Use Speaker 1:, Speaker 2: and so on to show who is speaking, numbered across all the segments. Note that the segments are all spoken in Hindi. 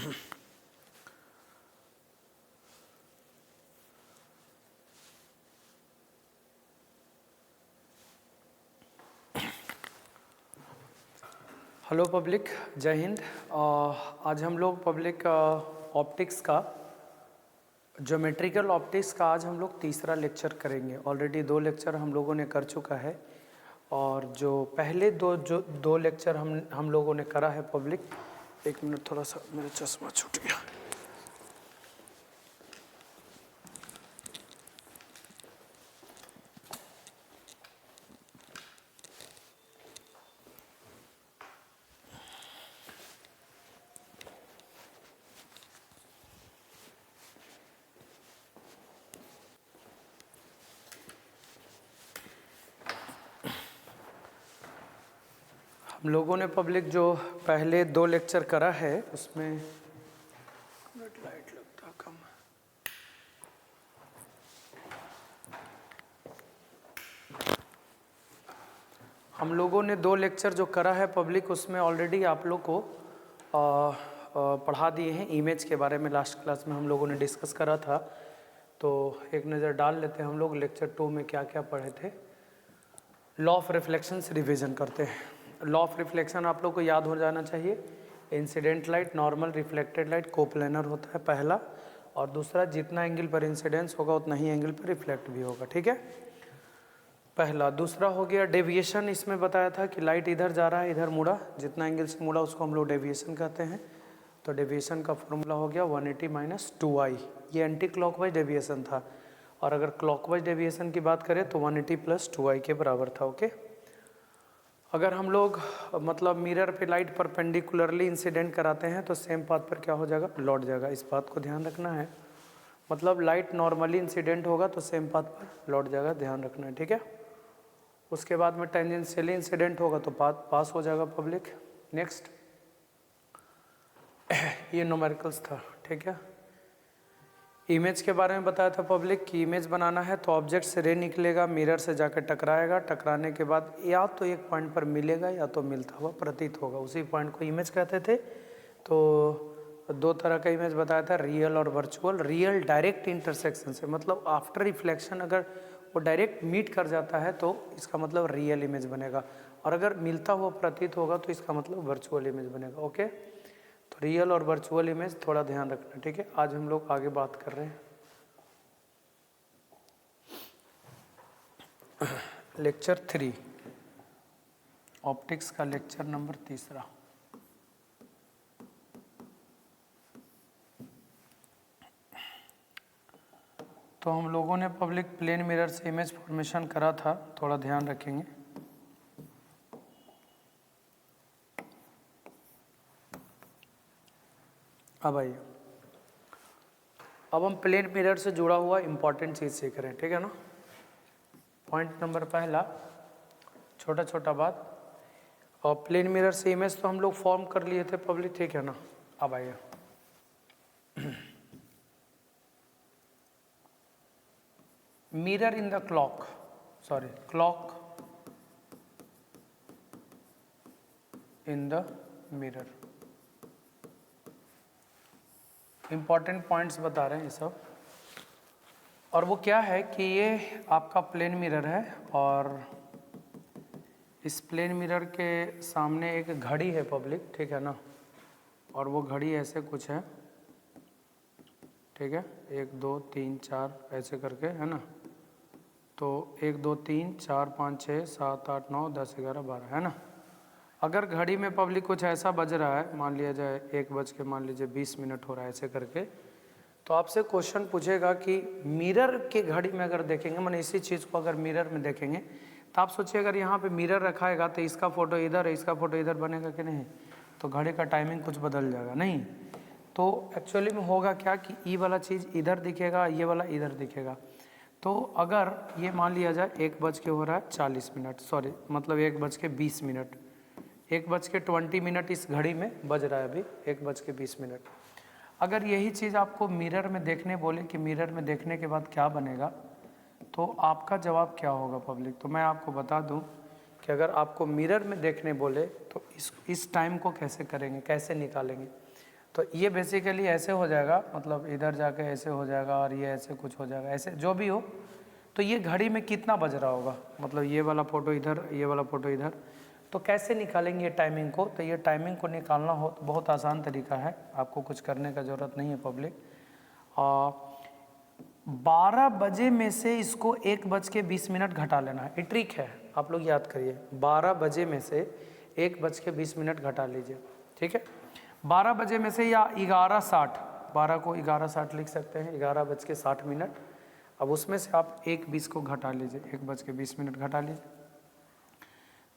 Speaker 1: हेलो पब्लिक, जय हिंद। आज हम लोग पब्लिक ऑप्टिक्स का ज्योमेट्रिकल ऑप्टिक्स का आज हम लोग तीसरा लेक्चर करेंगे। ऑलरेडी 2 लेक्चर हम लोगों ने कर चुका है और जो पहले दो लेक्चर हम लोगों ने करा है पब्लिक। एक मिनट, थोड़ा सा मेरा चश्मा छूट गया। हम लोगों ने पब्लिक जो पहले 2 लेक्चर करा है उसमें लाइट लगता कम। हम लोगों ने 2 लेक्चर जो करा है पब्लिक, उसमें ऑलरेडी आप लोग को पढ़ा दिए हैं इमेज के बारे में। लास्ट क्लास में हम लोगों ने डिस्कस करा था, तो एक नज़र डाल लेते हैं हम लोग लेक्चर 2 में क्या क्या पढ़े थे। लॉ ऑफ रिफ्लेक्शन से रिवीजन करते हैं। लॉ ऑफ रिफ्लेक्शन आप लोग को याद हो जाना चाहिए। Incident light, normal, reflected light, coplanar होता है पहला, और दूसरा जितना एंगल पर इंसिडेंस होगा उतना ही एंगल पर रिफ्लेक्ट भी होगा। ठीक है, पहला। दूसरा हो गया डेविएशन। इसमें बताया था कि लाइट इधर जा रहा है, इधर मुड़ा, जितना एंगल से मुड़ा उसको हम लोग डेविएशन कहते हैं। तो डेविएशन का फॉर्मूला हो गया 180 - 2i। ये एंटी क्लॉकवाइज डेविएशन था, और अगर क्लॉकवाइज डेविएशन की बात करें तो 180 + 2i के बराबर था। ओके, अगर हम लोग मतलब मिरर पे लाइट परपेंडिकुलरली इंसिडेंट कराते हैं तो सेम पाथ पर क्या हो जाएगा, लौट जाएगा। इस बात को ध्यान रखना है। मतलब लाइट नॉर्मली इंसिडेंट होगा तो सेम पाथ पर लौट जाएगा, ध्यान रखना है। ठीक है, उसके बाद में टेंजेंशियली इंसिडेंट होगा तो पास हो जाएगा पब्लिक। नेक्स्ट, ये न्यूमेरिकल्स था। ठीक है, इमेज के बारे में बताया था पब्लिक कि इमेज बनाना है तो ऑब्जेक्ट से रे निकलेगा, मिरर से जाकर टकराएगा, टकराने के बाद या तो एक पॉइंट पर मिलेगा या तो मिलता हुआ प्रतीत होगा, उसी पॉइंट को इमेज कहते थे। तो 2 तरह का इमेज बताया था, रियल और वर्चुअल। रियल डायरेक्ट इंटरसेक्शन से, मतलब आफ्टर रिफ्लेक्शन अगर वो डायरेक्ट मीट कर जाता है तो इसका मतलब रियल इमेज बनेगा, और अगर मिलता हुआ प्रतीत होगा तो इसका मतलब वर्चुअल इमेज बनेगा। ओके, तो रियल और वर्चुअल इमेज थोड़ा ध्यान रखना। ठीक है, आज हम लोग आगे बात कर रहे हैं लेक्चर 3, ऑप्टिक्स का लेक्चर नंबर 3। तो हम लोगों ने पब्लिक प्लेन मिरर से इमेज फॉर्मेशन करा था, थोड़ा ध्यान रखेंगे। अब आइए, अब हम प्लेन मिरर से जुड़ा हुआ इंपॉर्टेंट चीज़ सीख रहे हैं। ठीक है ना। पॉइंट नंबर पहला, छोटा छोटा बात। और प्लेन मिरर से इमेज तो हम लोग फॉर्म कर लिए थे पब्लिक, ठीक है ना। अब आइए, mirror in the clock, sorry clock in the mirror. Important points बता रहे हैं ये सब। और वो क्या है कि ये आपका प्लेन मिरर है, और इस प्लेन मिरर के सामने एक घड़ी है पब्लिक, ठीक है ना। और वो घड़ी ऐसे कुछ है, ठीक है, 1 2 3 4 ऐसे करके, है ना। तो 1 2 3 4 5 6 7 8 9 10 11 12, है ना। अगर घड़ी में पब्लिक कुछ ऐसा बज रहा है, मान लिया जाए 1:20 हो रहा है ऐसे करके, तो आपसे क्वेश्चन पूछेगा कि मिरर के घड़ी में अगर देखेंगे, माने इसी चीज़ को अगर मिरर में देखेंगे तो आप सोचिए अगर यहाँ पे मिरर रखाएगा तो इसका फ़ोटो इधर है, इसका फ़ोटो इधर बनेगा कि नहीं, तो घड़ी का टाइमिंग कुछ बदल जाएगा नहीं। तो एक्चुअली में होगा क्या कि ई वाला चीज़ इधर दिखेगा, ये वाला इधर दिखेगा। तो अगर ये मान लिया जाए 1:40 सॉरी मतलब 1:20, 1:20 इस घड़ी में बज रहा है अभी, 1:20। अगर यही चीज़ आपको मिरर में देखने बोले कि मिरर में देखने के बाद क्या बनेगा, तो आपका जवाब क्या होगा पब्लिक। तो मैं आपको बता दूं कि अगर आपको मिरर में देखने बोले तो इस टाइम को कैसे करेंगे, कैसे निकालेंगे। तो ये बेसिकली ऐसे हो जाएगा, मतलब इधर जाके ऐसे हो जाएगा और ये ऐसे कुछ हो जाएगा, ऐसे जो भी हो। तो ये घड़ी में कितना बज रहा होगा, मतलब ये वाला फ़ोटो इधर, ये वाला फ़ोटो इधर, तो कैसे निकालेंगे ये टाइमिंग को? तो ये टाइमिंग को निकालना हो तो बहुत आसान तरीका है, आपको कुछ करने का ज़रूरत नहीं है पब्लिक। 12 बजे में से इसको 1:20 घटा लेना है, ये ट्रिक है, आप लोग याद करिए। 12 बजे में से 1:20 घटा लीजिए, ठीक है। 12 बजे में से या 11:60, 12 को 11:60 लिख सकते हैं, 11:60। अब उसमें से आप 1:20 को घटा लीजिए, 1:20 घटा लीजिए,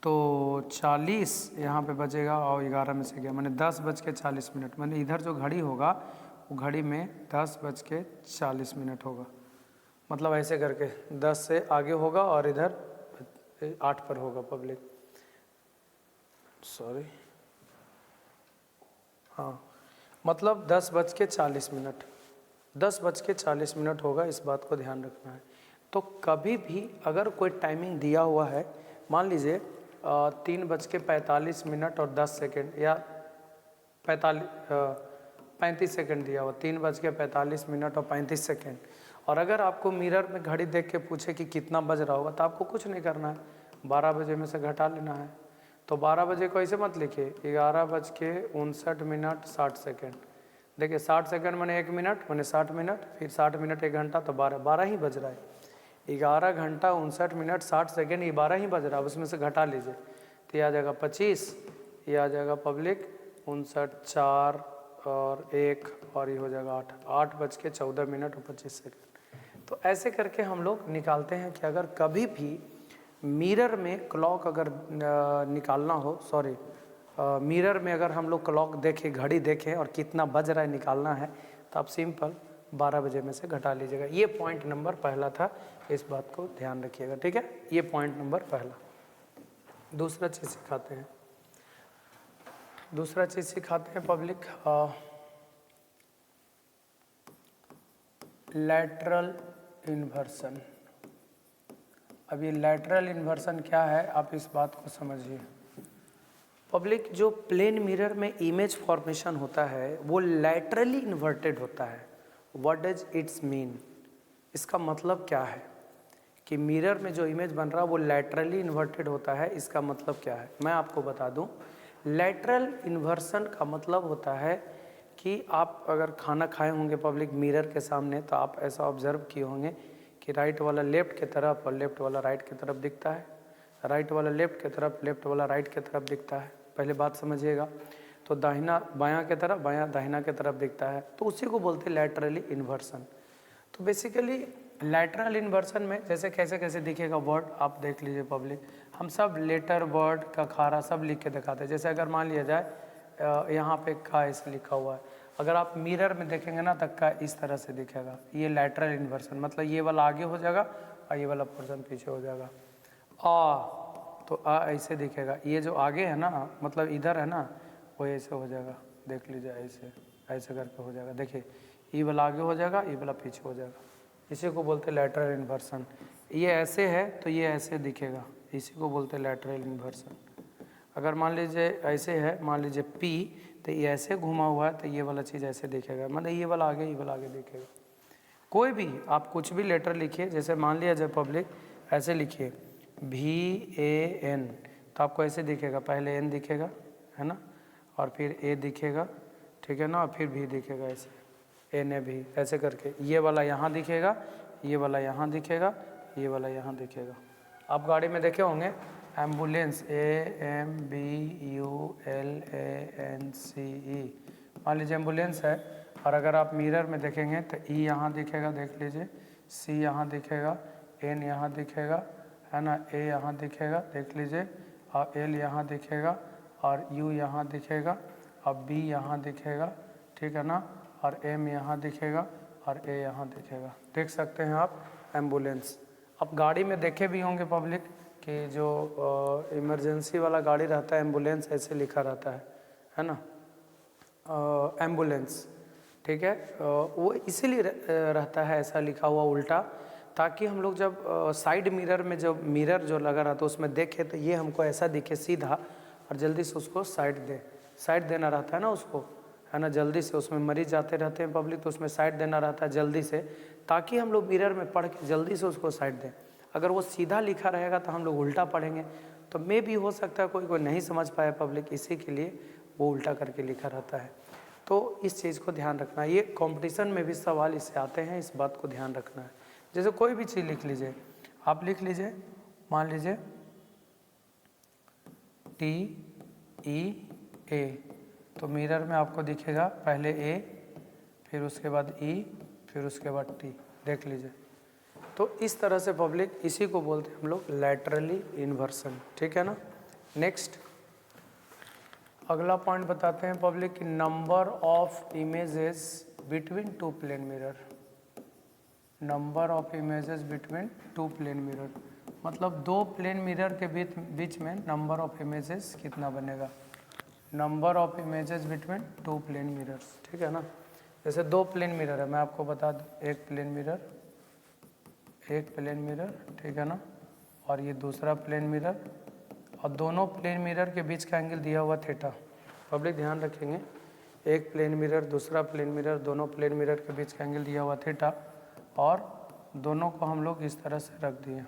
Speaker 1: तो 40 यहाँ पे बचेगा और 11 में से गया, मैंने 10:40, मैंने इधर जो घड़ी होगा वो घड़ी में 10:40 होगा, मतलब ऐसे करके 10 से आगे होगा और इधर 8 पर होगा पब्लिक, सॉरी, हाँ, मतलब 10:40, 10:40 होगा, इस बात को ध्यान रखना है। तो कभी भी अगर कोई टाइमिंग दिया हुआ है, मान लीजिए 3:45 और 10 सेकेंड या 35 सेकेंड दिया हुआ, 3:45 और 35 सेकेंड, और अगर आपको मिरर में घड़ी देख के पूछे कि कितना बज रहा होगा, तो आपको कुछ नहीं करना है, 12 बजे में से घटा लेना है। तो 12 बजे को ऐसे मत लिखिए, 11:59 देखिए 60 सेकंड मैंने 1 मिनट, मैंने 60 मिनट, फिर 60 मिनट 1 घंटा, तो 12 ही बज रहा है। 11 घंटा 59 मिनट 60 सेकेंड, ये 12 ही बज रहा है, उसमें से घटा लीजिए, तो ये आ जाएगा 25, ये आ जाएगा पब्लिक 59, 4 और 1 और ये हो जाएगा 8:14 और 25 सेकेंड। तो ऐसे करके हम लोग निकालते हैं कि अगर कभी भी मिरर में क्लॉक अगर निकालना हो, सॉरी, मिरर में अगर हम लोग क्लॉक देखें, घड़ी देखें और कितना बज रहा है निकालना है, तो आप सिंपल 12 बजे में से घटा लीजिएगा। ये पॉइंट नंबर पहला था, इस बात को ध्यान रखिएगा, ठीक है। ये पॉइंट नंबर पहला। दूसरा चीज़ सिखाते हैं, पब्लिक, लैटरल इन्वर्सन। अब ये लैटरल इन्वर्सन क्या है, आप इस बात को समझिए पब्लिक। जो प्लेन मिरर में इमेज फॉर्मेशन होता है वो लैटरली इन्वर्टेड होता है। व्हाट डज इट्स मीन, इसका मतलब क्या है कि मिरर में जो इमेज बन रहा है वो लैटरली इन्वर्टेड होता है, इसका मतलब क्या है मैं आपको बता दूं। लैटरल इन्वर्सन का मतलब होता है कि आप अगर खाना खाए होंगे पब्लिक मिरर के सामने, तो आप ऐसा ऑब्जर्व किए होंगे कि राइट वाला लेफ्ट की तरफ और लेफ्ट वाला राइट की तरफ दिखता है, राइट वाला लेफ्ट की तरफ, लेफ्ट वाला राइट की तरफ दिखता है। पहले बात समझिएगा, तो दाहिना बायां की तरफ, बायां दाहिना की तरफ दिखता है, तो उसी को बोलते हैं लैटरली इन्वर्सन। तो बेसिकली लैटरल इन्वर्सन में जैसे कैसे कैसे दिखेगा वर्ड, आप देख लीजिए पब्लिक। हम सब लेटर, वर्ड का खारा सब लिख के दिखाते हैं। जैसे अगर मान लिया जाए यहाँ पे का ऐसे लिखा हुआ है, अगर आप मिरर में देखेंगे ना तब का इस तरह से दिखेगा, ये लैटरल इन्वर्सन, मतलब ये वाला आगे हो जाएगा और ये वाला पोर्शन पीछे हो जाएगा। तो आ ऐसे दिखेगा, ये जो आगे है ना, मतलब इधर है ना, वो ऐसे हो जाएगा, देख लीजिए ऐसे ऐसे करके हो जाएगा। देखिए ये वाला आगे हो जाएगा, ये वाला पीछे हो जाएगा, इसी को बोलते हैं लैटरल इन्वर्सन। ये ऐसे है तो ये ऐसे दिखेगा, इसी को बोलते हैं लैटरल इन्वर्सन। अगर मान लीजिए ऐसे है, मान लीजिए पी, तो ये ऐसे घुमा हुआ है तो ये वाला चीज़ ऐसे दिखेगा, मतलब ये वाला आगे दिखेगा। कोई भी आप कुछ भी लेटर लिखिए, जैसे मान लिया जाए पब्लिक ऐसे लिखिए VAN, तो आपको ऐसे दिखेगा, पहले N दिखेगा है ना, और फिर A दिखेगा, ठीक है ना, और फिर V दिखेगा, ऐसे NAV, ऐसे करके ये वाला यहाँ दिखेगा, ये वाला यहाँ दिखेगा, ये वाला यहाँ दिखेगा। आप गाड़ी में देखे होंगे एम्बुलेंस, AMBULANCE, मान लीजिए एम्बुलेंस है, और अगर आप मिरर में देखेंगे तो E यहाँ दिखेगा, देख लीजिए, C यहाँ दिखेगा, N यहाँ दिखेगा है ना, A यहाँ दिखेगा, देख लीजिए, और L यहाँ दिखेगा, और U यहाँ दिखेगा, और B यहाँ दिखेगा, ठीक है ना, और M यहाँ दिखेगा, और A यहाँ दिखेगा। देख सकते हैं आप एम्बुलेंस। अब गाड़ी में देखे भी होंगे पब्लिक कि जो इमरजेंसी वाला गाड़ी रहता है एम्बुलेंस ऐसे लिखा रहता है ना, एम्बुलेंस, ठीक है, वो इसीलिए रहता है ऐसा लिखा हुआ उल्टा, ताकि हम लोग जब साइड मिरर में जब मिरर जो लगा रहता है उसमें देखें तो ये हमको ऐसा दिखे सीधा, और जल्दी से उसको साइड देना रहता है ना उसको, है ना, जल्दी से उसमें मरीज जाते रहते हैं पब्लिक, तो उसमें साइड देना रहता है जल्दी से, ताकि हम लोग मिरर में पढ़ के जल्दी से उसको साइड दें। अगर वो सीधा लिखा रहेगा तो हम लोग उल्टा पढ़ेंगे, तो मे भी हो सकता है कोई कोई नहीं समझ पाए पब्लिक, इसी के लिए वो उल्टा करके लिखा रहता है। तो इस चीज़ को ध्यान रखना, ये कंपटीशन में भी सवाल इससे आते हैं, इस बात को ध्यान रखना है। जैसे कोई भी चीज़ लिख लीजिए, आप लिख लीजिए, मान लीजिए TEA, तो मिरर में आपको दिखेगा पहले A, फिर उसके बाद E, फिर उसके बाद T, देख लीजिए। तो इस तरह से पब्लिक, इसी को बोलते हैं हम लोग लैटरली इन्वर्सन, ठीक है ना। नेक्स्ट अगला पॉइंट बताते हैं पब्लिक कि number of images between two plane mirror. Number of images between two plane mirror मतलब दो प्लेन मिरर के बीच में नंबर ऑफ इमेजेस कितना बनेगा, number of images between two plane mirrors, ठीक है ना। जैसे दो प्लेन मिरर है, मैं आपको बता दूं, एक प्लेन मिरर, ठीक है ना, और ये दूसरा प्लेन मिरर, और दोनों प्लेन मिरर के बीच का एंगल दिया हुआ थीटा। पब्लिक ध्यान रखेंगे, एक प्लेन मिरर, दूसरा प्लेन मिरर, दोनों प्लेन मिरर के बीच का एंगल दिया हुआ थीटा, और दोनों को हम लोग इस तरह से रख दिए,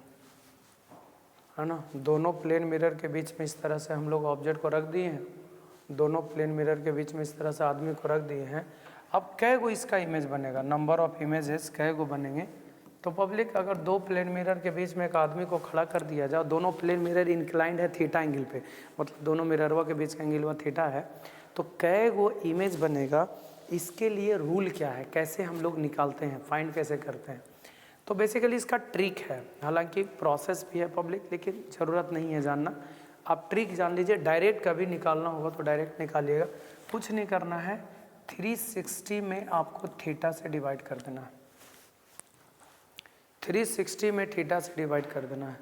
Speaker 1: है ना। दोनों प्लेन मिरर के बीच में इस तरह से हम लोग ऑब्जेक्ट को रख दिए हैं, दोनों प्लेन मिरर के बीच में इस तरह से आदमी को रख दिए हैं। अब कै गो इसका इमेज बनेगा, नंबर ऑफ इमेजेस कै गो बनेंगे, तो पब्लिक अगर दो प्लेन मिरर के बीच में एक आदमी को खड़ा कर दिया जाए, दोनों प्लेन मिरर इंक्लाइंड है थीटा एंगल पे, मतलब दोनों मिररवा के बीच का एंगल हुआ थीटा है, तो कै गो इमेज बनेगा, इसके लिए रूल क्या है, कैसे हम लोग निकालते हैं, फाइंड कैसे करते हैं। तो बेसिकली इसका ट्रिक है, हालांकि प्रोसेस भी है पब्लिक, लेकिन ज़रूरत नहीं है जानना, आप ट्रिक जान लीजिए। डायरेक्ट कभी निकालना होगा तो डायरेक्ट निकालिएगा, कुछ नहीं करना है, 360 में आपको थीटा से डिवाइड कर देना है, 360 में थीटा से डिवाइड कर देना है,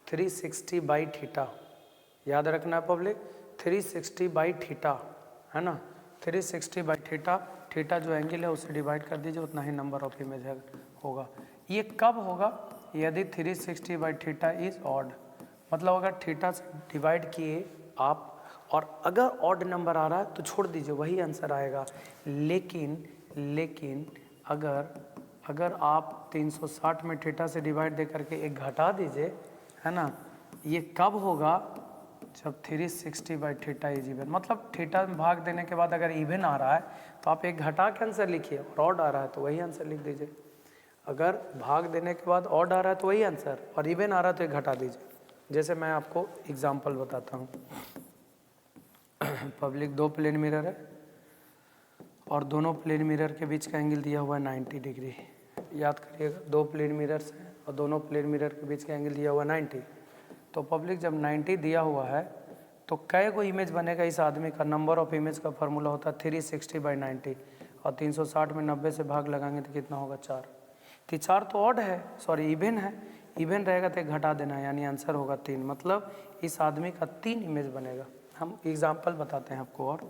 Speaker 1: 360 बाई थीटा, याद रखना है पब्लिक, 360 बाई थीटा, है ना, 360 बाई थीटा, थीटा जो एंगल है उससे डिवाइड कर दीजिए, उतना ही नंबर ऑफ इमेज होगा। ये कब होगा, यदि 360 बाई थीटा इज ऑड, मतलब अगर थीटा से डिवाइड किए आप और अगर ऑड नंबर आ रहा है तो छोड़ दीजिए, वही आंसर आएगा। लेकिन अगर आप 360 में थीटा से डिवाइड दे करके एक घटा दीजिए, है ना, ये कब होगा, जब 360 बाई थीटा इज इवन, मतलब थीटा में भाग देने के बाद अगर इवन आ रहा है तो आप एक घटा के आंसर लिखिए, और ऑड आ रहा है तो वही आंसर लिख दीजिए। अगर भाग देने के बाद ऑड आ रहा है तो वही आंसर, और इवन आ रहा है तो एक घटा दीजिए। जैसे मैं आपको एग्जांपल बताता हूँ, पब्लिक दो प्लेन मिरर है और दोनों प्लेन मिरर के बीच का एंगल दिया हुआ है 90 डिग्री, याद करिएगा, दो प्लेन मिरर्स हैं और दोनों प्लेन मिरर के बीच का एंगल दिया हुआ 90। तो पब्लिक जब 90 दिया हुआ है तो कै गो इमेज बनेगा इस आदमी का, नंबर ऑफ इमेज का फार्मूला होता है 360 बाई 90, और 360 में 90 से भाग लगाएंगे तो कितना होगा, 4। तो 4 तो ऑड है, सॉरी इवन है, इवन रहेगा तो एक घटा देना है, यानी आंसर होगा 3, मतलब इस आदमी का 3 इमेज बनेगा। हम एग्जाम्पल बताते हैं आपको। और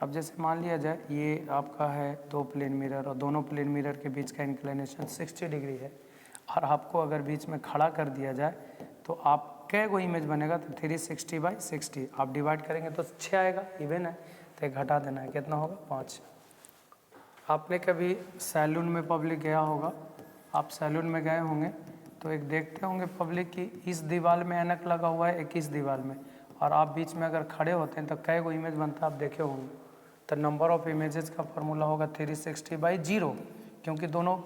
Speaker 1: अब जैसे मान लिया जाए ये आपका है दो प्लेन मिरर और दोनों प्लेन मिरर के बीच का इंक्लिनेशन 60 डिग्री है, और आपको अगर बीच में खड़ा कर दिया जाए तो आप कै गो इमेज बनेगा, तो 360 बाई 60 आप डिवाइड करेंगे तो 6 आएगा, इवन है तो एक घटा देना है, कितना होगा, 5। आपने कभी सैलून में पब्लिक गया होगा, आप सैलून में गए होंगे तो एक देखते होंगे पब्लिक की इस दीवार में ऐनक लगा हुआ है, एक इस दीवार में, और आप बीच में अगर खड़े होते हैं तो कै गो इमेज बनता है आप देखे होंगे। तो नंबर ऑफ इमेजेस का फार्मूला होगा 360 बाई 0, क्योंकि दोनों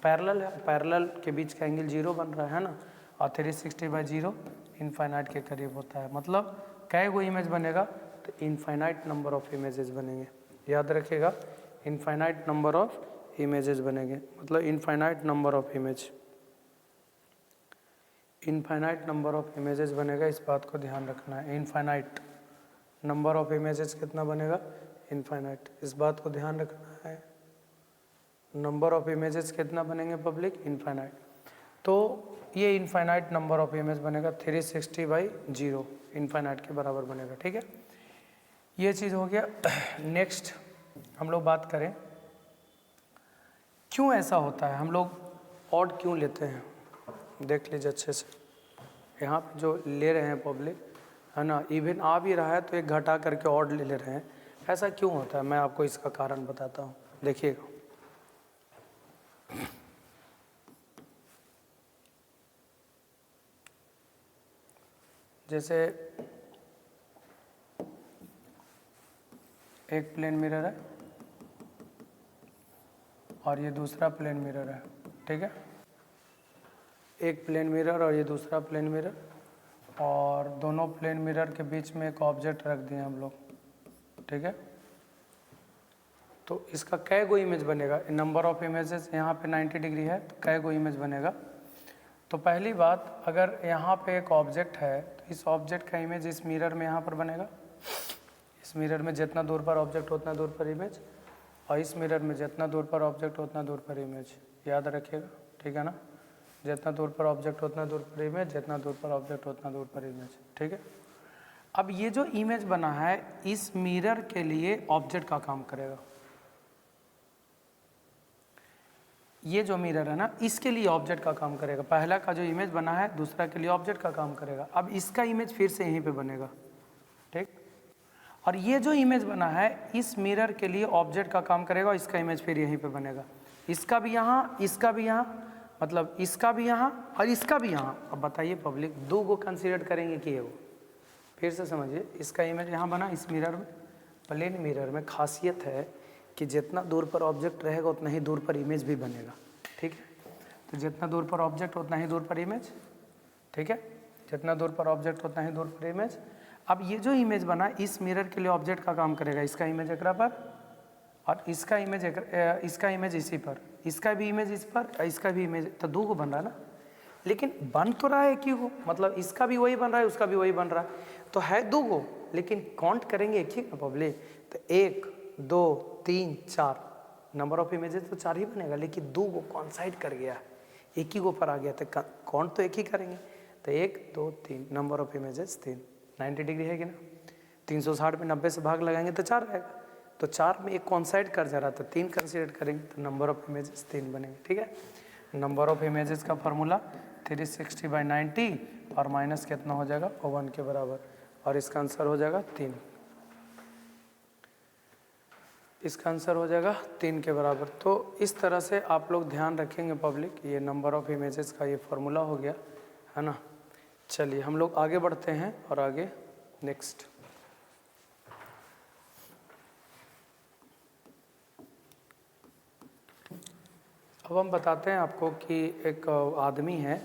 Speaker 1: पैरेलल है, पैरेलल के बीच का एंगल 0 बन रहा है ना, और 360 बाई 0 इनफाइनाइट के करीब होता है, मतलब कै गो इमेज बनेगा, तो इनफाइनाइट नंबर ऑफ इमेजेस बनेंगे, याद रखिएगा, इनफाइनाइट नंबर ऑफ इमेजेस बनेंगे, मतलब infinite number of image, infinite number of images बनेगा, इस बात को ध्यान रखना है। इनफाइनाइट नंबर ऑफ इमेजेस कितना बनेगा, इनफाइनाइट, इस बात को ध्यान रखना है। नंबर ऑफ इमेजेस कितना बनेंगे पब्लिक, इनफाइनाइट। तो ये इनफाइनाइट नंबर ऑफ इमेज बनेगा 360 बाई 0, इनफाइनाइट के बराबर बनेगा, ठीक है, ये चीज़ हो गया। नेक्स्ट हम लोग बात करें क्यों ऐसा होता है, हम लोग ऑड क्यों लेते हैं, देख लीजिए अच्छे से, यहाँ पे जो ले रहे हैं पब्लिक, है ना, इवन आ भी रहा है तो एक घटा करके ऑड ले रहे हैं, ऐसा क्यों होता है, मैं आपको इसका कारण बताता हूँ, देखिएगा। जैसे एक प्लेन मिरर है और ये दूसरा प्लेन मिरर है, ठीक है। एक प्लेन मिरर और ये दूसरा प्लेन मिरर, और दोनों प्लेन मिरर के बीच में एक ऑब्जेक्ट रख दिए हम लोग, ठीक है। तो इसका कै गो इमेज बनेगा, नंबर ऑफ इमेजेस यहाँ पे 90 डिग्री है, तो कै गो इमेज बनेगा। तो पहली बात, अगर यहाँ पे एक ऑब्जेक्ट है तो इस ऑब्जेक्ट का इमेज इस मिरर में यहाँ पर बनेगा। इस मिरर में जितना दूर पर ऑब्जेक्ट उतना दूर पर इमेज, और इस मिरर में जितना दूर पर ऑब्जेक्ट उतना दूर पर इमेज, याद रखिएगा, ठीक है ना। जितना दूर पर ऑब्जेक्ट उतना दूर पर इमेज, जितना दूर पर ऑब्जेक्ट उतना दूर पर इमेज, ठीक है। अब ये जो इमेज बना है इस मिरर के लिए ऑब्जेक्ट का काम करेगा। ये जो मिरर है ना, इसके लिए ऑब्जेक्ट का काम करेगा। पहला का जो इमेज बना है दूसरा के लिए ऑब्जेक्ट का काम करेगा। अब इसका इमेज फिर से यहीं पे बनेगा, ठीक। और ये जो इमेज बना है इस मिरर के लिए ऑब्जेक्ट का काम करेगा और इसका इमेज फिर यहीं पे बनेगा। इसका भी यहाँ, इसका भी यहाँ, मतलब इसका भी यहाँ और इसका भी यहाँ। अब बताइए पब्लिक, दो को कंसीडर करेंगे कि वो, फिर से समझिए, इसका इमेज यहाँ बना इस मिरर में। प्लेन मिरर में खासियत है कि जितना दूर पर ऑब्जेक्ट रहेगा उतना ही दूर पर इमेज भी बनेगा, ठीक है। तो जितना दूर पर ऑब्जेक्ट उतना ही दूर पर इमेज, ठीक है। जितना दूर पर ऑब्जेक्ट उतना ही दूर पर इमेज। अब ये जो इमेज बना इस मिरर के लिए ऑब्जेक्ट का काम करेगा। इसका इमेज एकरा पर और इसका इमेज इसी पर, इसका भी इमेज इस पर और इसका भी इमेज, तो दो को बन रहा है ना। लेकिन बन तो रहा है एक ही को, मतलब इसका भी वही बन रहा है उसका भी वही बन रहा है, तो है दो को, लेकिन काउंट करेंगे एक ही ना पब्लिक। तो 1 2 3 4 नंबर ऑफ इमेजेस तो 4 ही बनेगा, लेकिन दो को कॉन्साइड कर गया, एक ही को पर आ गया, तो काउंट तो एक ही करेंगे। तो 1 2 3 नंबर ऑफ इमेजेस 3, 90 डिग्री है कि ना। 360 में 90 से भाग लगाएंगे तो 4 रहेगा, तो 4 में एक कॉन्साइड कर जा रहा था, 3 कंसीडर करेंगे तो नंबर ऑफ इमेजेस 3 बनेंगे, ठीक है। नंबर ऑफ इमेजेस का फार्मूला 360/90 और माइनस कितना हो जाएगा, 1 के बराबर, और इसका आंसर हो जाएगा 3। इसका आंसर हो जाएगा 3 के बराबर। तो इस तरह से आप लोग ध्यान रखेंगे पब्लिक, ये नंबर ऑफ इमेजेस का ये फार्मूला हो गया है ना। चलिए हम लोग आगे बढ़ते हैं और आगे नेक्स्ट। अब हम बताते हैं आपको कि एक आदमी है,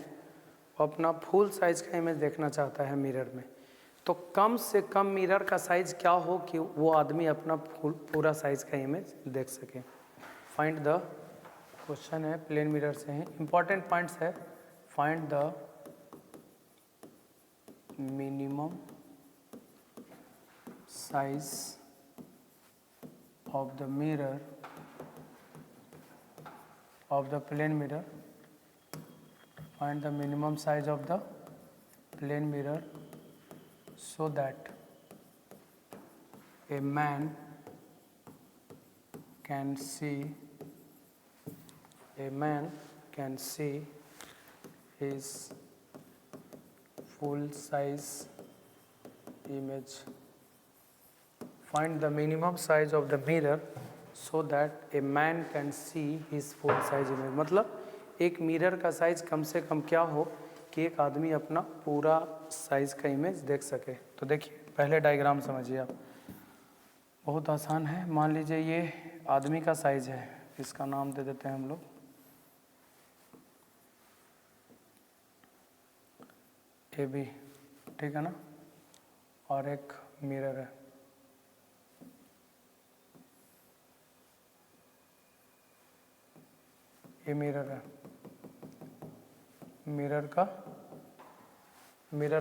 Speaker 1: वो अपना फुल साइज़ का इमेज देखना चाहता है मिरर में। तो कम से कम मिरर का साइज़ क्या हो कि वो आदमी अपना पूरा साइज़ का इमेज देख सके। फाइंड द, क्वेश्चन है प्लेन मिरर से ही, इंपॉर्टेंट पॉइंट्स है। Find the minimum size of the mirror of the plane mirror. Find the minimum size of the plane mirror so that a man can see his full size image. Find the minimum size of the mirror so that a man can see his full size image। मतलब एक मिरर का साइज कम से कम क्या हो कि एक आदमी अपना पूरा साइज का इमेज देख सके। तो देखिए पहले डायग्राम समझिए आप, बहुत आसान है। मान लीजिए ये आदमी का साइज है, इसका नाम दे देते हैं हम लोग AB, ठीक है ना। और एक मिरर है, ये मिरर है। मिरर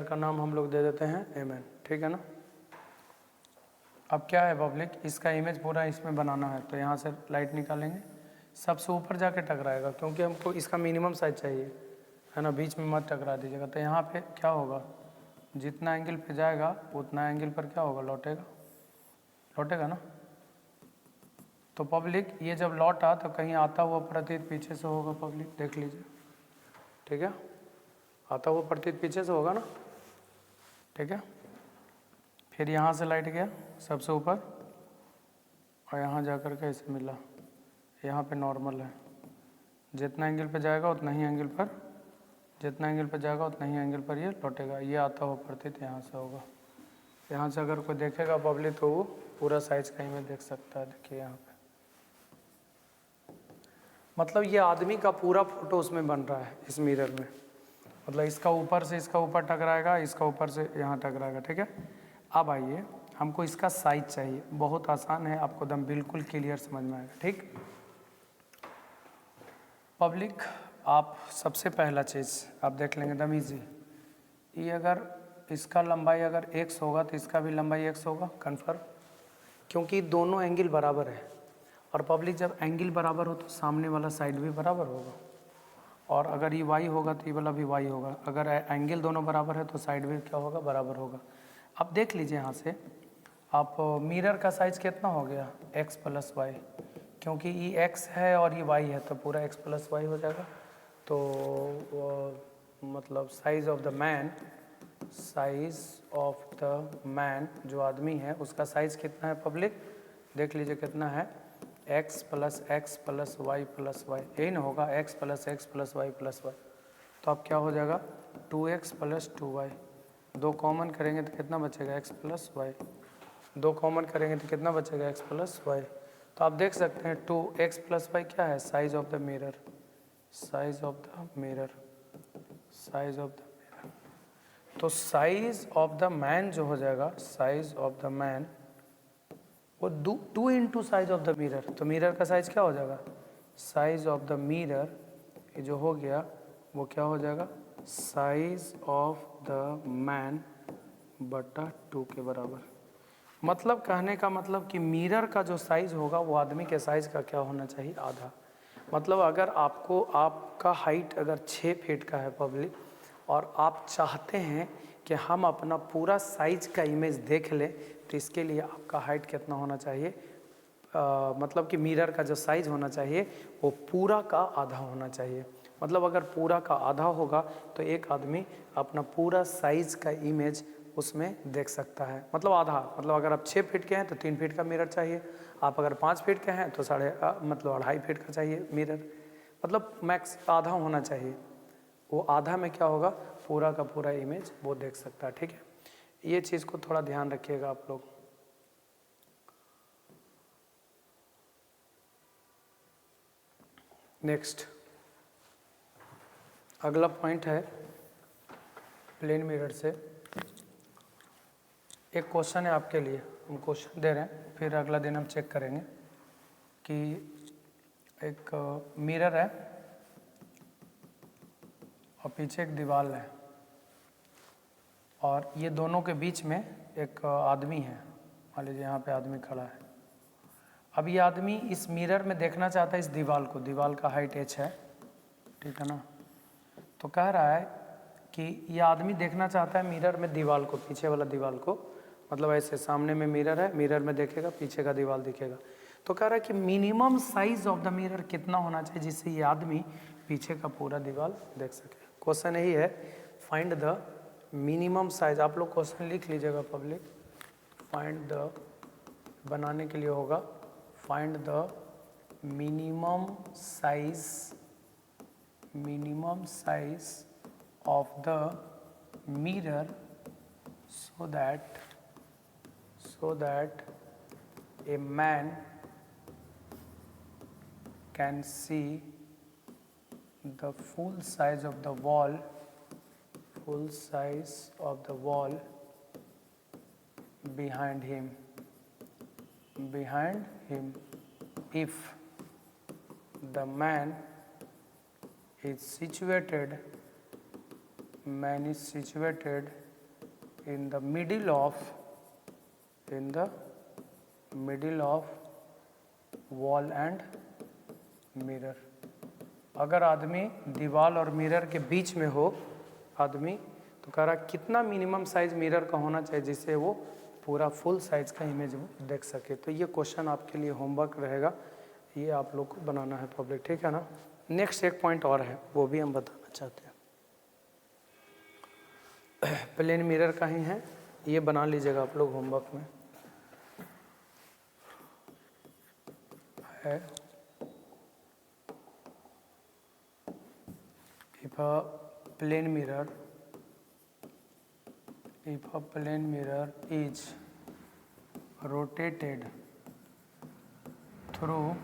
Speaker 1: का नाम हम लोग दे देते हैं MN, ठीक है ना। अब क्या है पब्लिक, इसका इमेज पूरा इसमें बनाना है, तो यहाँ से लाइट निकालेंगे, सबसे ऊपर जाके टकराएगा क्योंकि हमको इसका मिनिमम साइज चाहिए है ना, बीच में मत टकरा दीजिएगा। तो यहाँ पे क्या होगा, जितना एंगल पे जाएगा उतना एंगल पर क्या होगा, लौटेगा ना। तो पब्लिक ये जब लौटा तो कहीं आता हुआ प्रतीत पीछे से होगा, पब्लिक देख लीजिए, ठीक है। आता हुआ प्रतीत पीछे से होगा ना, ठीक है। फिर यहाँ से लाइट गया सबसे ऊपर, और यहाँ जा कर के ऐसे मिला, यहाँ पे नॉर्मल है, जितना एंगल पे जाएगा उतना ही एंगल पर, जितना एंगल पे जाएगा उतना ही एंगल पर ये लौटेगा। ये आता हुआ प्रतीत यहाँ से होगा। यहाँ से अगर कोई देखेगा पब्लिक तो वो पूरा साइज का इमेज देख सकता है। देखिए यहाँ पे मतलब ये आदमी का पूरा फोटो उसमें बन रहा है इस मिरर में। मतलब इसका ऊपर से इसका ऊपर टकराएगा, इसका ऊपर से यहाँ टकराएगा। ठीक है, अब आइए हमको इसका साइज चाहिए। बहुत आसान है, आपको एकदम बिल्कुल क्लियर समझ में आएगा। ठीक पब्लिक, आप सबसे पहला चीज़ आप देख लेंगे एकदम ईजी। ये अगर इसका लंबाई अगर x होगा तो इसका भी लंबाई x होगा, कन्फर्म, क्योंकि दोनों एंगल बराबर है। और पब्लिक जब एंगल बराबर हो तो सामने वाला साइड भी बराबर होगा। और अगर ये y होगा तो ये वाला भी y होगा। अगर एंगल दोनों बराबर है तो साइड भी क्या होगा, बराबर होगा। अब देख लीजिए यहाँ से आप मिरर का साइज कितना हो गया, x प्लस वाई, क्योंकि ये x है और ये y है तो पूरा x प्लस वाई हो जाएगा। तो मतलब size of the man, size of the man जो आदमी है उसका साइज कितना है पब्लिक, देख लीजिए कितना है, x plus y plus y, यही ना होगा, x plus y plus y. तो अब क्या हो जाएगा 2x प्लस 2y, दो कॉमन करेंगे तो कितना बचेगा x प्लस वाई, दो कॉमन करेंगे तो कितना बचेगा x प्लस वाई। तो आप देख सकते हैं 2x प्लस वाई क्या है, size of the mirror, size of the mirror, size of the mirror. तो साइज ऑफ द मैन जो हो जाएगा, साइज ऑफ द मैन वो 2 into size of the mirror. तो मिरर का साइज क्या हो जाएगा, साइज ऑफ द मिरर ये जो हो गया वो क्या हो जाएगा, साइज ऑफ द मैन बटा 2 के बराबर। मतलब कहने का मतलब कि मिरर का जो साइज होगा वो आदमी के साइज का क्या होना चाहिए, आधा। मतलब अगर आपको, आपका हाइट अगर 6 फीट का है पब्लिक, और आप चाहते हैं कि हम अपना पूरा साइज का इमेज देख लें, तो इसके लिए आपका हाइट कितना होना चाहिए, मतलब कि मिरर का जो साइज होना चाहिए वो पूरा का आधा होना चाहिए। मतलब अगर पूरा का आधा होगा तो एक आदमी अपना पूरा साइज का इमेज उसमें देख सकता है। मतलब आधा, मतलब अगर आप 6 फीट के हैं तो 3 फीट का मिरर चाहिए, आप अगर 5 फीट के हैं तो मतलब 2.5 फीट का चाहिए मिरर। मतलब मैक्स आधा होना चाहिए, वो आधा में क्या होगा, पूरा का पूरा इमेज वो देख सकता है। ठीक है, ये चीज़ को थोड़ा ध्यान रखिएगा आप लोग। नेक्स्ट अगला पॉइंट है प्लेन मिरर से। एक क्वेश्चन है आपके लिए, हम क्वेश्चन दे रहे हैं, फिर अगला दिन हम चेक करेंगे कि एक मिरर है और पीछे एक दीवार है और ये दोनों के बीच में एक आदमी है। मान लीजिए यहाँ पे आदमी खड़ा है। अब ये आदमी इस मिरर में देखना चाहता है इस दीवार को, दीवार का हाइट h है, ठीक है ना। तो कह रहा है कि ये आदमी देखना चाहता है मिरर में दीवार को, पीछे वाला दीवार को, मतलब ऐसे सामने में मिरर है, मिरर में देखेगा पीछे का दीवार दिखेगा। तो कह रहा है कि minimum size of the mirror कितना होना चाहिए जिससे ये आदमी पीछे का पूरा दीवार देख सके। क्वेश्चन यही है, फाइंड द मिनिमम साइज। आप लोग क्वेश्चन लिख लीजिएगा पब्लिक। फाइंड द, बनाने के लिए होगा find the minimum size of the mirror so that a man can see the full size of the wall, behind him if the man is situated in the middle of wall and mirror। अगर आदमी दीवार और मिरर के बीच में हो आदमी, तो कह रहा कितना मिनिमम साइज मिरर का होना चाहिए जिससे वो पूरा फुल साइज का इमेज वो देख सके। तो ये क्वेश्चन आपके लिए होमवर्क रहेगा, ये आप लोग को बनाना है पब्लिक, ठीक है ना। नेक्स्ट एक पॉइंट और है, वो भी हम बताना चाहते हैं, प्लेन मिरर का ही है, ये बना लीजिएगा आप लोग होमवर्क में। है if a plane mirror is rotated through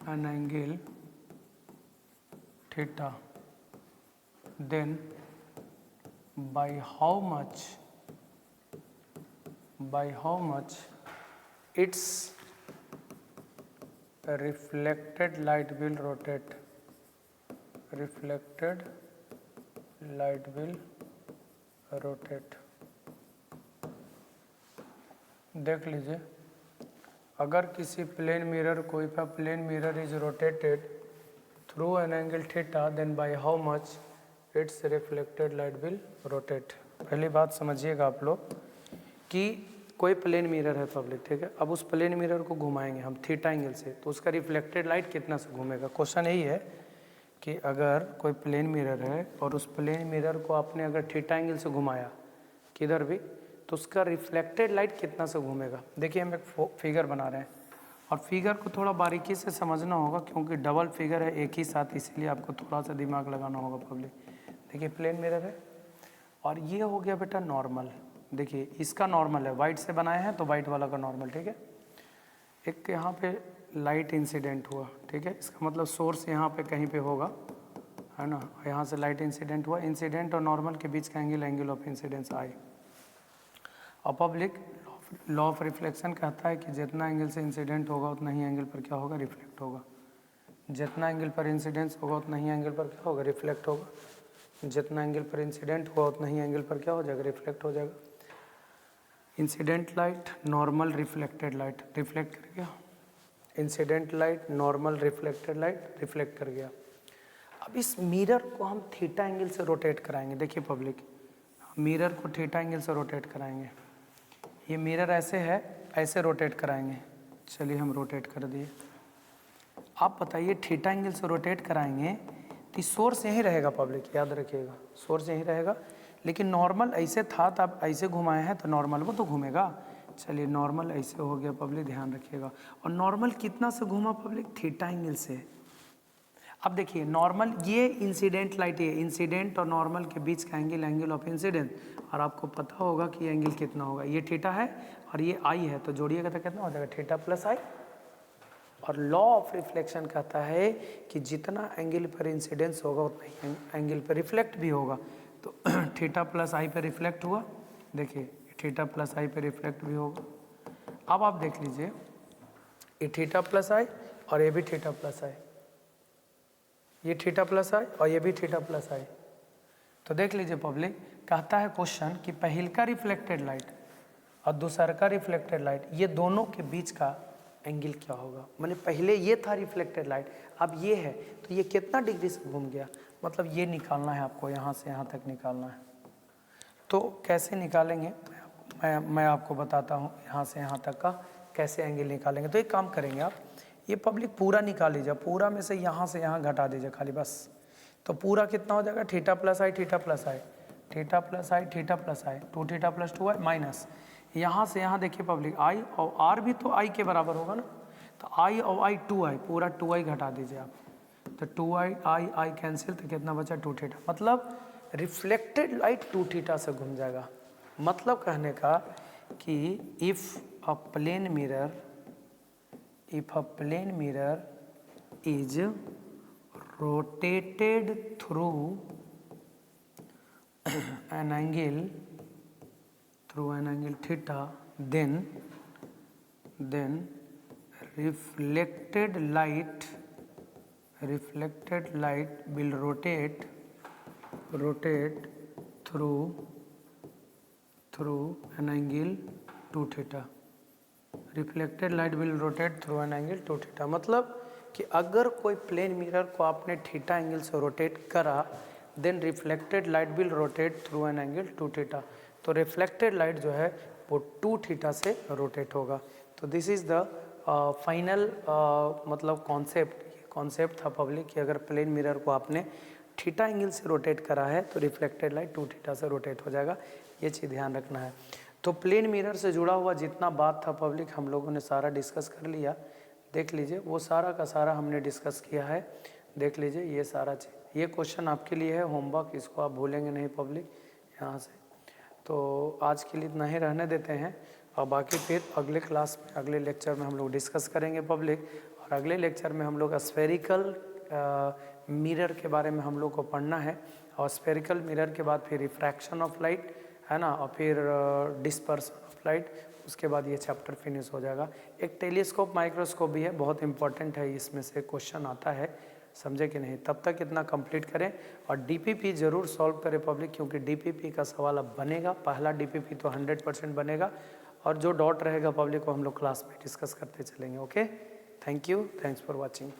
Speaker 1: an angle theta, then by how much its reflected light will rotate. देख लीजिए, अगर किसी प्लेन मिरर को if a plane mirror is rotated through an angle theta, then by how much its reflected light will rotate. पहली बात समझिएगा आप लोग कि कोई प्लेन मिरर है पब्लिक, ठीक है। अब उस प्लेन मिरर को घुमाएंगे हम थीटा एंगल से, तो उसका रिफ्लेक्टेड लाइट कितना से घूमेगा। क्वेश्चन यही है कि अगर कोई प्लेन मिरर है और उस प्लेन मिरर को आपने अगर थीटा एंगल से घुमाया किधर भी, तो उसका रिफ्लेक्टेड लाइट कितना से घूमेगा। देखिए हम एक फिगर बना रहे हैं और फिगर को थोड़ा बारीकी से समझना होगा क्योंकि डबल फिगर है एक ही साथ, इसीलिए आपको थोड़ा सा दिमाग लगाना होगा पब्लिक। देखिए प्लेन मिरर है और ये हो गया बेटा नॉर्मल। देखिए इसका नॉर्मल है, वाइट से बनाए हैं तो वाइट वाला का नॉर्मल, ठीक है। एक यहाँ पे लाइट इंसिडेंट हुआ, ठीक है, इसका मतलब सोर्स यहाँ पे कहीं पे होगा, है ना। यहाँ से लाइट इंसिडेंट हुआ, इंसिडेंट और नॉर्मल के बीच का एंगल ऑफ इंसिडेंस आई। और पब्लिक लॉ ऑफ रिफ्लेक्शन कहता है कि जितना एंगल से इंसिडेंट होगा उतना ही एंगल पर क्या होगा, रिफ्लेक्ट होगा। जितना एंगल पर इंसिडेंस होगा उतना ही एंगल पर क्या होगा, रिफ्लेक्ट होगा। जितना एंगल पर इंसिडेंट हुआ उतना ही एंगल पर क्या हो जाएगा, रिफ्लेक्ट हो जाएगा। Incident light, normal, reflected light, reflect कर गया। Incident light, normal, reflected light, reflect कर गया। अब इस मिरर को हम थीटा एंगल से रोटेट कराएंगे। देखिए पब्लिक, मिरर को थीटा एंगल से रोटेट कराएंगे। ये मिरर ऐसे है, ऐसे रोटेट कराएंगे। चलिए हम रोटेट कर दिए। आप बताइए थीटा एंगल से रोटेट कराएंगे तो सोर्स यहीं रहेगा पब्लिक, याद रखिएगा, सोर्स यहीं रहेगा। लेकिन नॉर्मल ऐसे था तो आप ऐसे घुमाए हैं तो नॉर्मल वो तो घूमेगा। चलिए नॉर्मल ऐसे हो गया पब्लिक, ध्यान रखिएगा। और नॉर्मल कितना से घूमा पब्लिक, थीटा एंगल से। अब देखिए नॉर्मल, ये इंसिडेंट लाइट है, इंसिडेंट और नॉर्मल के बीच का एंगल ऑफ इंसिडेंस, और आपको पता होगा कि एंगल कितना होगा। ये थीटा है और ये आई है, तो जोड़िएगा तो कितना हो जाएगा, थीटा प्लस आई। और लॉ ऑफ रिफ्लेक्शन कहता है कि जितना एंगल पर इंसिडेंस होगा उतना ही एंगल पर रिफ्लेक्ट भी होगा। तो थीटा प्लस आई पर रिफ्लेक्ट हुआ, देखिए थीटा प्लस आई पर रिफ्लेक्ट भी होगा। अब आप देख लीजिए, ये थीटा प्लस आई और ये भी थीटा प्लस आई, ये थीटा प्लस आई और ये भी थीटा प्लस आई। तो देख लीजिए पब्लिक, कहता है क्वेश्चन कि पहल का रिफ्लेक्टेड लाइट और दूसरा का रिफ्लेक्टेड लाइट, ये दोनों के बीच का एंगल क्या होगा। मैंने पहले ये था रिफ्लेक्टेड लाइट, अब ये है, तो ये कितना डिग्री से घूम गया, मतलब ये निकालना है आपको, यहाँ से यहाँ तक निकालना है। तो कैसे निकालेंगे मैं आपको बताता हूँ, यहाँ से यहाँ तक का कैसे एंगल निकालेंगे। तो एक काम करेंगे आप, ये पब्लिक पूरा निकाल लीजिए, पूरा में से यहाँ घटा दीजिए खाली बस। तो पूरा कितना हो जाएगा, थीटा प्लस आई, थीटा प्लस आई, थीटा प्लस आई, थीटा प्लस आई, 2 थीटा प्लस 2 आई माइनस यहाँ से यहाँ देखिए पब्लिक, आई और आर भी तो आई के बराबर होगा ना। तो आई और आई 2 आई, पूरा 2 आई घटा दीजिए आप, तो 2 आई आई कैंसिल, तो कितना बचा 2 थीटा। मतलब रिफ्लेक्टेड लाइट 2 थीटा से घूम जाएगा। मतलब कहने का कि if a plane mirror is rotated through an angle theta, then reflected light will rotate through an angle 2 theta. Reflected light will rotate through an angle 2 theta. मतलब कि अगर कोई प्लेन मिरर को आपने थीटा एंगल से रोटेट करा, then reflected light will rotate through an angle 2 theta. तो रिफ्लेक्टेड लाइट जो है वो 2 थीटा से रोटेट होगा। तो दिस इज़ द फाइनल मतलब कॉन्सेप्ट था पब्लिक कि अगर प्लेन मिरर को आपने थीटा एंगल से रोटेट करा है तो रिफ्लेक्टेड लाइट 2 थीटा से रोटेट हो जाएगा। ये चीज़ ध्यान रखना है। तो प्लेन मिरर से जुड़ा हुआ जितना बात था पब्लिक हम लोगों ने सारा डिस्कस कर लिया। देख लीजिए, वो सारा का सारा हमने डिस्कस किया है। देख लीजिए ये सारा चीज़, ये क्वेश्चन आपके लिए है होमवर्क, इसको आप भूलेंगे नहीं पब्लिक यहाँ से। तो आज के लिए इतना ही रहने देते हैं, और बाकी फिर अगले क्लास में, अगले लेक्चर में हम लोग डिस्कस करेंगे पब्लिक। और अगले लेक्चर में हम लोग स्फेरिकल मिरर के बारे में हम लोग को पढ़ना है, और स्फेरिकल मिरर के बाद फिर रिफ्रैक्शन ऑफ लाइट है ना, और फिर डिस्पर्सन ऑफ लाइट, उसके बाद ये चैप्टर फिनिश हो जाएगा। एक टेलीस्कोप माइक्रोस्कोप भी है, बहुत इंपॉर्टेंट है, इसमें से क्वेश्चन आता है, समझे कि नहीं। तब तक इतना कंप्लीट करें, और डीपीपी जरूर सॉल्व करें पब्लिक, क्योंकि डीपीपी का सवाल अब बनेगा, पहला डीपीपी तो 100% बनेगा, और जो डॉट रहेगा पब्लिक को हम लोग क्लास में डिस्कस करते चलेंगे। Okay, thank you, thanks for watching.